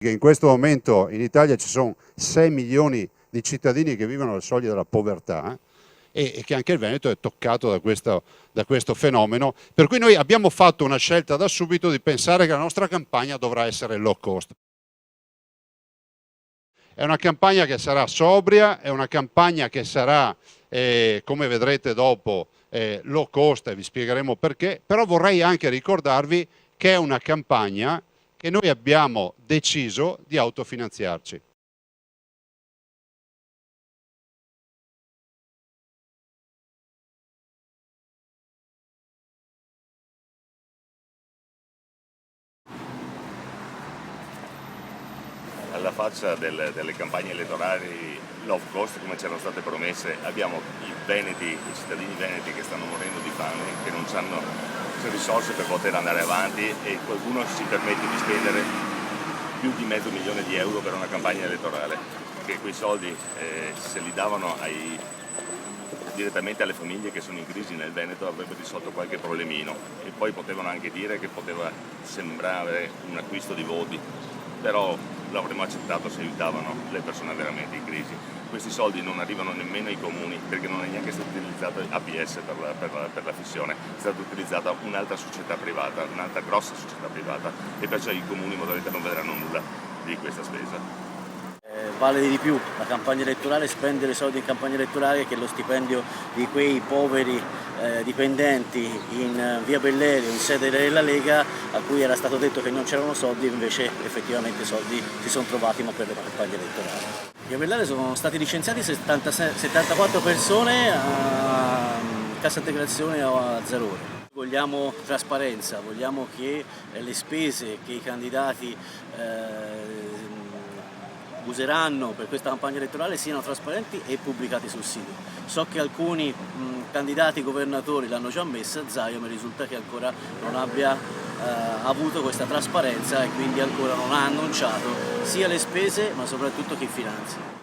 Che in questo momento in Italia ci sono 6 milioni di cittadini che vivono alla soglia della povertà e che anche il Veneto è toccato da questo fenomeno, per cui noi abbiamo fatto una scelta da subito di pensare che la nostra campagna dovrà essere low cost. È una campagna che sarà sobria, è una campagna che sarà, come vedrete dopo, low cost e vi spiegheremo perché, però vorrei anche ricordarvi che è una campagna che noi abbiamo deciso di autofinanziarci. Alla faccia delle campagne elettorali low cost come c'erano state promesse, abbiamo i cittadini veneti che stanno morendo di fame, che non hanno risorse per poter andare avanti e qualcuno si permette di spendere più di €500.000 per una campagna elettorale, che quei soldi se li davano direttamente alle famiglie che sono in crisi nel Veneto avrebbe risolto qualche problemino e poi potevano anche dire che poteva sembrare un acquisto di voti, però l'avremmo accettato se aiutavano le persone veramente in crisi. Questi soldi non arrivano nemmeno ai comuni perché non è neanche stato utilizzato APS per la fissione, è stata utilizzata un'altra società privata, un'altra grossa società privata e perciò i comuni modalità non vedranno nulla di questa spesa. Vale di più la campagna elettorale, spendere soldi in campagna elettorale che lo stipendio di quei poveri dipendenti in via Bellerio, in sede della Lega, a cui era stato detto che non c'erano soldi, invece effettivamente soldi si sono trovati ma per le campagne elettorali. In via Bellerio sono stati licenziati 74 persone a cassa integrazione a 0 ore. Vogliamo trasparenza, vogliamo che le spese che i candidati useranno per questa campagna elettorale siano trasparenti e pubblicati sul sito. So che alcuni candidati governatori l'hanno già messa, Zaia mi risulta che ancora non abbia avuto questa trasparenza e quindi ancora non ha annunciato sia le spese ma soprattutto chi finanzia.